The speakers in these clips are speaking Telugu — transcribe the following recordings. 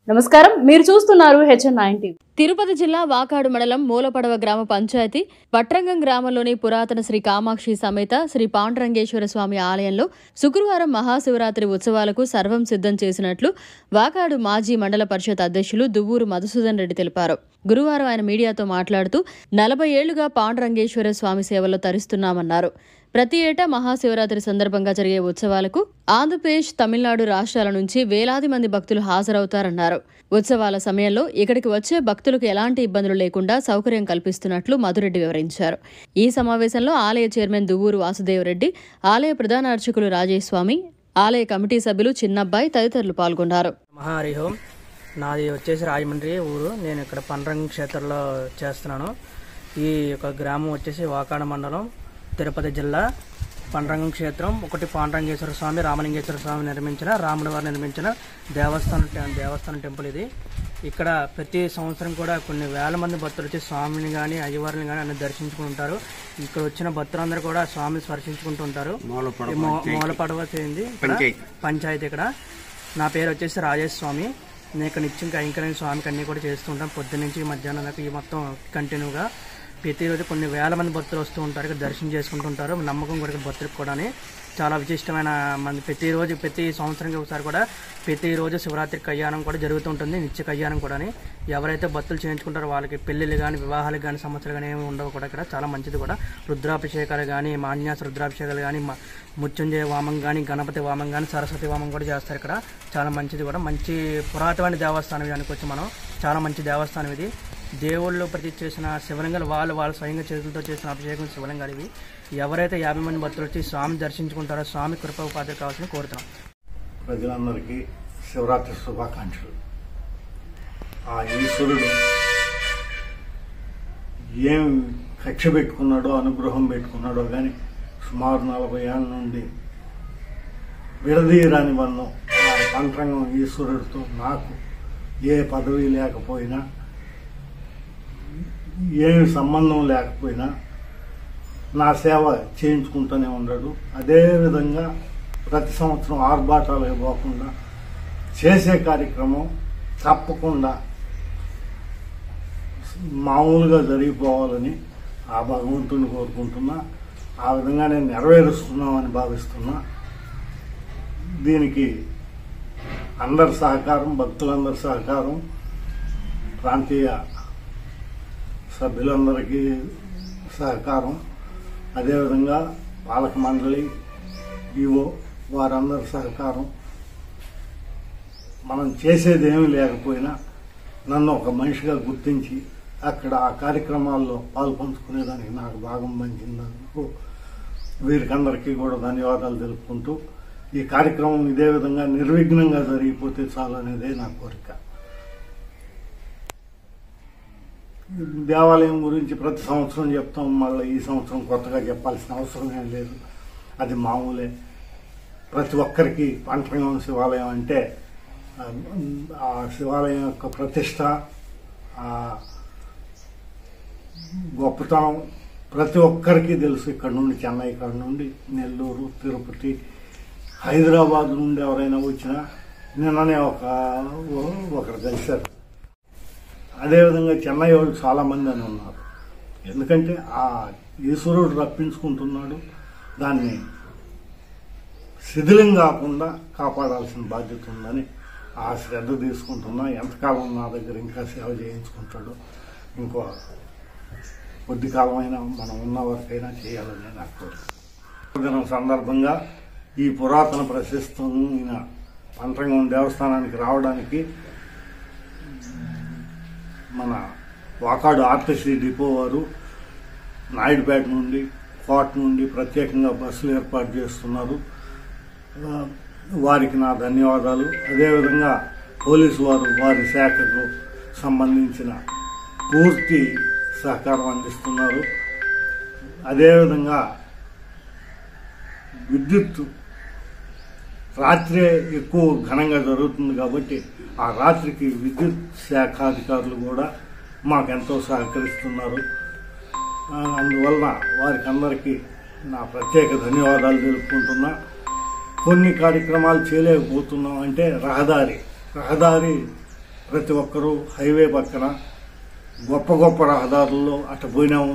నమస్కారం, మీరు చూస్తున్నారు HN9. తిరుపతి జిల్లా వాకాడు మండలం మూలపడవ గ్రామ పంచాయతీ పట్రంగం గ్రామంలోని పురాతన శ్రీ కామాక్షి సమేత శ్రీ పాండురంగేశ్వర స్వామి ఆలయంలో శుక్రవారం మహాశివరాత్రి ఉత్సవాలకు సర్వం సిద్ధం చేసినట్లు వాకాడు మాజీ మండల పరిషత్ అధ్యక్షులు దువ్వూరు మధుసూదన్ రెడ్డి తెలిపారు. గురువారం ఆయన మీడియాతో మాట్లాడుతూ 40 ఏళ్లుగా పాండురంగేశ్వర స్వామి సేవలో తరిస్తున్నామన్నారు. ప్రతి ఏటా మహాశివరాత్రి సందర్భంగా జరిగే ఉత్సవాలకు ఆంధ్రప్రదేశ్, తమిళనాడు రాష్ట్రాల నుంచి వేలాది మంది భక్తులు హాజరవుతారన్నారు. ఉత్సవాల సమయంలో ఇక్కడికి వచ్చే భక్తులకు ఎలాంటి ఇబ్బందులు లేకుండా సౌకర్యం కల్పిస్తున్నట్లు మధురెడ్డి వివరించారు. ఈ సమావేశంలో ఆలయ చైర్మన్ దువ్వూరు వాసుదేవరెడ్డి, ఆలయ ప్రధాన అర్చకులు రాజేస్వామి, ఆలయ కమిటీ సభ్యులు చిన్నబ్బాయి తదితరులు పాల్గొన్నారు. మహాహరిహోం. నాది వచ్చేసి రాజమండ్రి ఊరు. నేను ఇక్కడ పాండురంగ క్షేత్రంలో చేస్తున్నాను. ఈ యొక్క గ్రామం వచ్చేసి వాకాడ మండలం, తిరుపతి జిల్లా. పాండురంగం క్షేత్రం ఒకటి పాండురంగేశ్వర స్వామి, రామలింగేశ్వర స్వామి నిర్మించిన, రాముడి వారు నిర్మించిన దేవస్థానం టెంపుల్ ఇది. ఇక్కడ ప్రతి సంవత్సరం కూడా కొన్ని వేల మంది భక్తులు వచ్చి స్వామిని కానీ అయ్యవారిని కానీ అన్ని దర్శించుకుంటారు. ఇక్కడ వచ్చిన భక్తులందరూ కూడా స్వామిని స్పర్శించుకుంటూ ఉంటారు. మూలపడవ చేయింది పంచాయతీ. ఇక్కడ నా పేరు వచ్చేసి రాజేస్వామి. నేను ఇక్కడ నిత్యం కైంకర్యం స్వామికి అన్ని కూడా చేస్తూ ఉంటాను. పొద్దున్నుంచి మధ్యాహ్నం దాకా ఈ మొత్తం కంటిన్యూగా ప్రతిరోజు కొన్ని వేల మంది భక్తులు వస్తూ ఉంటారు. ఇక్కడ దర్శనం చేసుకుంటుంటారు. నమ్మకం కూడా భక్తులకు కూడా చాలా విశిష్టమైన మంది ప్రతి సంవత్సరానికి ఒకసారి కూడా ప్రతిరోజు శివరాత్రి కళ్యాణం కూడా జరుగుతుంటుంది. నిత్య కళ్యాణం కూడా. ఎవరైతే భక్తులు చేయించుకుంటారో వాళ్ళకి పెళ్లిళ్ళు కానీ, వివాహాలు కానీ, సమస్యలు కానీ ఏమి ఉండవు కూడా. ఇక్కడ చాలా మంచిది కూడా. రుద్రాభిషేకాలు కానీ, మాన్యాస రుద్రాభిషేకాలు కానీ, మృత్యుంజయ వామం కానీ, గణపతి వామం కానీ, సరస్వతి వామం కూడా చేస్తారు ఇక్కడ. చాలా మంచిది కూడా. మంచి పురాతనమైన దేవస్థానం ఇది అనుకోవచ్చు మనం. చాలా మంచి దేవస్థానం ఇది. దేవుళ్ళు ప్రతిష్ఠ చేసిన శివలింగాలు వాళ్ళు స్వయంగా చేతులతో చేసిన అభిషేకం శివలింగాలు ఇవి. ఎవరైతే 50 మంది భక్తులు వచ్చి స్వామి దర్శించుకుంటారో స్వామి కృప ఉపాధి కావాల్సిన కోరుతున్నాం. ప్రజలందరికీ శివరాత్రి శుభాకాంక్షలు. ఆ ఈశ్వరుడు ఏం కక్ష పెట్టుకున్నాడో, అనుగ్రహం పెట్టుకున్నాడో కానీ సుమారు 40 ఏళ్ళ నుండి విడదీయరాని బంధం ఆ పాండురంగం ఈశ్వరుడితో నాకు ఏ పదవి లేకపోయినా, ఏమి సంబంధం లేకపోయినా నా సేవ చేయించుకుంటూనే ఉన్నాడు. అదేవిధంగా ప్రతి సంవత్సరం ఆర్భాటాలు ఇవ్వకుండా చేసే కార్యక్రమం తప్పకుండా మామూలుగా జరిగిపోవాలని ఆ భగవంతుని కోరుకుంటున్నా. ఆ విధంగా నేను నెరవేరుస్తున్నామని భావిస్తున్నా. దీనికి అందరి సహకారం, భక్తులందరి సహకారం, ప్రాంతీయ సభ్యులందరికీ సహకారం, అదేవిధంగా పాలక మండలి, ఈవో వారందరి సహకారం. మనం చేసేది ఏమీ లేకపోయినా నన్ను ఒక మనిషిగా గుర్తించి అక్కడ ఆ కార్యక్రమాల్లో పాల్పంచుకునేదానికి నాకు భాగం పంచినందుకు వీరికందరికీ కూడా ధన్యవాదాలు తెలుపుకుంటూ, ఈ కార్యక్రమం ఇదే విధంగా నిర్విఘ్నంగా జరిగిపోతే చాలు అనేదే నా కోరిక. దేవాలయం గురించి ప్రతి సంవత్సరం చెప్తాం. మళ్ళీ ఈ సంవత్సరం కొత్తగా చెప్పాల్సిన అవసరం ఏం లేదు. అది మామూలే. ప్రతి ఒక్కరికి పాండురంగం శివాలయం అంటే ఆ శివాలయం యొక్క ప్రతిష్ట, ఆ గొప్పతనం ప్రతి ఒక్కరికి తెలుసు. ఇక్కడ నుండి చెన్నై, ఇక్కడ నుండి నెల్లూరు, తిరుపతి, హైదరాబాద్ నుండి ఎవరైనా వచ్చినా నిన్ననే ఒకరు కలిశారు. అదేవిధంగా చెన్నై వాళ్ళు చాలామంది అని ఉన్నారు. ఎందుకంటే ఆ ఈశ్వరుడు రప్పించుకుంటున్నాడు. దాన్ని శిథిలం కాకుండా కాపాడాల్సిన బాధ్యత ఉందని ఆ శ్రద్ధ తీసుకుంటున్నా. ఎంతకాలం నా దగ్గర ఇంకా సేవ చేయించుకుంటాడు, ఇంకో కొద్ది కాలమైనా మనం ఉన్న వరకైనా చేయాలని నాకు కోరిక. దినం సందర్భంగా ఈ పురాతన ప్రశస్తమైన పాండురంగం దేవస్థానానికి రావడానికి మన వాకాడు ఆర్టీసీ డిపో వారు నాయుడుపేట నుండి, కోట నుండి ప్రత్యేకంగా బస్సులు ఏర్పాటు చేస్తున్నారు. వారికి నా ధన్యవాదాలు. అదేవిధంగా పోలీసు వారు వారి శాఖకు సంబంధించిన పూర్తి సహకారం అందిస్తున్నారు. అదేవిధంగా విద్యుత్ రాత్రే ఎక్కువ ఘనంగా జరుగుతుంది కాబట్టి ఆ రాత్రికి విద్యుత్ శాఖ అధికారులు కూడా మాకెంతో సహకరిస్తున్నారు. అందువలన వారికి అందరికీ నా ప్రత్యేక ధన్యవాదాలు తెలుపుకుంటున్నా. కొన్ని కార్యక్రమాలు చేయలేకపోతున్నాం అంటే రహదారి ప్రతి ఒక్కరూ హైవే పక్కన గొప్ప గొప్ప రహదారుల్లో అటు పోయినాము,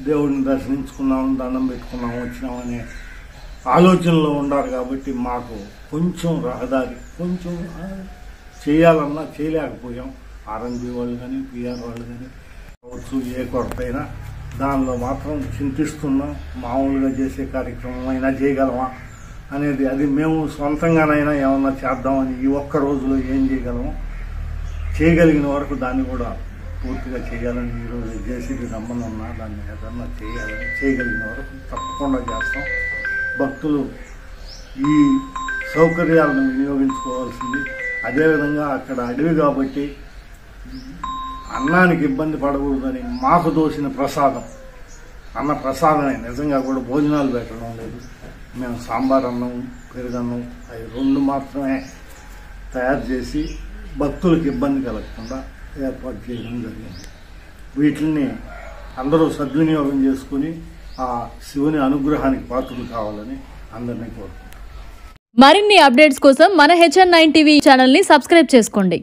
దేవుడిని దర్శించుకున్నాము, దండం పెట్టుకున్నాము, వచ్చినామనే ఆలోచనలో ఉన్నారు. కాబట్టి మాకు కొంచెం రహదారి కొంచెం చేయాలన్నా చేయలేకపోయాం. ఆర్ఎన్బి వాళ్ళు కానీ పిఆర్ వాళ్ళు కానీ కావచ్చు, ఏ కొరతైనా దానిలో మాత్రం చింతిస్తున్నాం. మామూలుగా చేసే కార్యక్రమం అయినా చేయగలమా అనేది, అది మేము సొంతంగానైనా ఏమన్నా చేద్దామని ఈ ఒక్క రోజులో ఏం చేయగలమో చేయగలిగిన వరకు దాన్ని కూడా పూర్తిగా చేయాలని ఈరోజు జేసీబీ రమ్మనున్నా దాన్ని ఏదన్నా చేయాలని చేయగలిగిన వరకు తప్పకుండా చేస్తాం. భక్తులు ఈ సౌకర్యాలను వినియోగించుకోవాల్సింది. అదేవిధంగా అక్కడ అడవి కాబట్టి అన్నానికి ఇబ్బంది పడకూడదని మాకు దోసిన ప్రసాదం, అన్న ప్రసాదమే. నిజంగా కూడా భోజనాలు పెట్టడం లేదు. మేము సాంబార్ అన్నం, పెరుగన్నం అవి 2 మాత్రమే తయారు చేసి భక్తులకు ఇబ్బంది కలగకుండా ఏర్పాటు చేయడం జరిగింది. వీటిని అందరూ సద్వినియోగం చేసుకుని ఆ శివుని అనుగ్రహానికి పాత్రలు కావాలని అందరినీ కోరుకుంటున్నాను. మరిన్ని అప్డేట్స్ కోసం మన HN9 టీవీ ఛానల్ని సబ్స్క్రైబ్ చేసుకోండి.